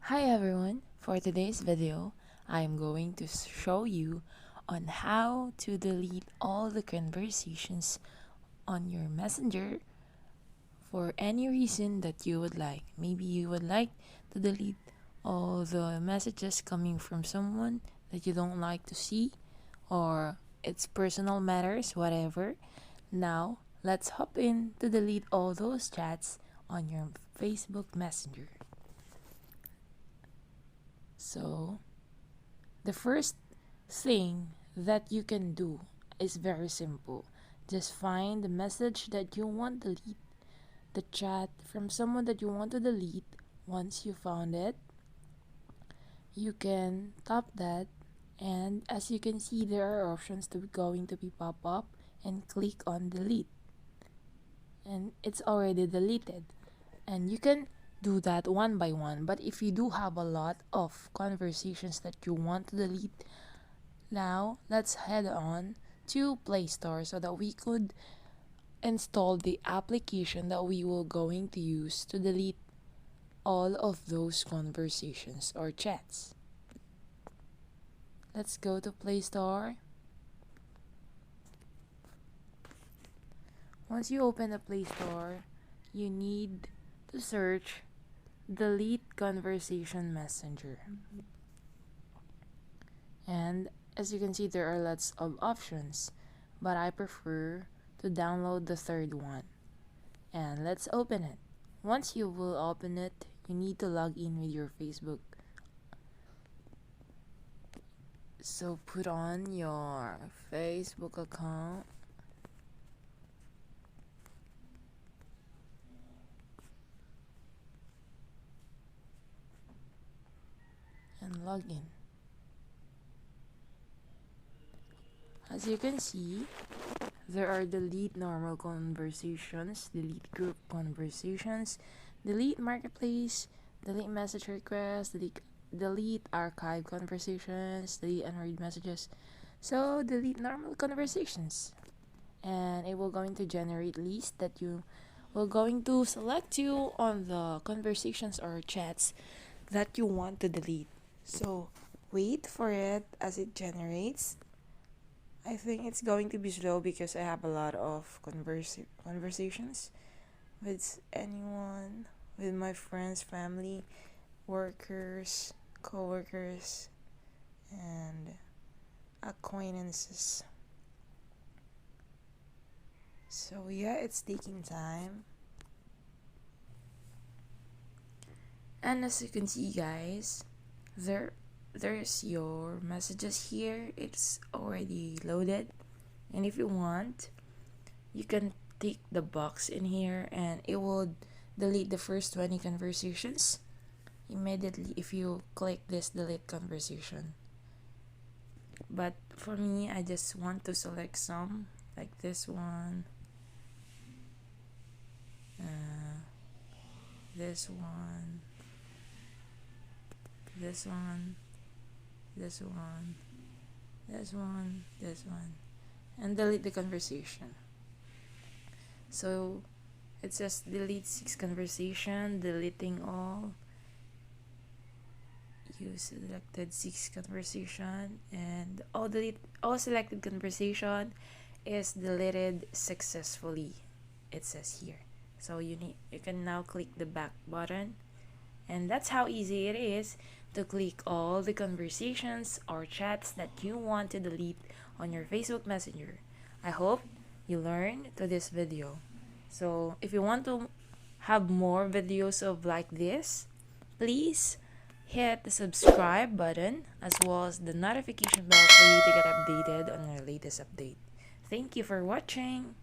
Hi everyone, for today's video, I am going to show you on how to delete all the conversations on your messenger for any reason that you would like. Maybe you would like to delete all the messages coming from someone that you don't like to see, or it's personal matters, whatever. Now, let's hop in to delete all those chats on your Facebook Messenger. So, the first thing that you can do is very simple. Just find the message that you want to delete, the chat from someone that you want to delete. Once you found it, you can tap that, and as you can see, there are options to going to be pop up, and click on delete, and it's already deleted. And you can do that one by one. But if you do have a lot of conversations that you want to delete, now let's head on to Play Store so that we could install the application that we will going to use to delete all of those conversations or chats. Let's go to Play Store. Once you open the Play Store, you need to search delete conversation messenger. And as you can see, there are lots of options, but I prefer to download the third one. And let's open it. Once you will open it, you need to log in with your Facebook. So put on your Facebook account. And log in. As you can see, there are delete normal conversations, delete group conversations, delete marketplace, delete message requests, delete archive conversations, delete unread messages. So delete normal conversations, and it will going to generate list that you will going to select you on the conversations or chats that you want to delete. So wait for it as it generates. I think it's going to be slow because I have a lot of conversations with anyone, with my friends, family, workers, co-workers, and acquaintances. So yeah, it's taking time. And as you can see, guys, there's your messages here. It's already loaded, and if you want, you can tick the box in here and it will delete the first 20 conversations immediately if you click this delete conversation. But for me, I just want to select some, like this one, this one, this one, this one, this one, this one, and delete the conversation. So it says delete 6 conversation, deleting all. You selected 6 conversation, and all selected conversation is deleted successfully, it says here. So you can now click the back button, and that's how easy it is to click all the conversations or chats that you want to delete on your Facebook Messenger. I hope you learned to this video. So if you want to have more videos of like this, please hit the subscribe button as well as the notification bell for you to get updated on our latest update. Thank you for watching.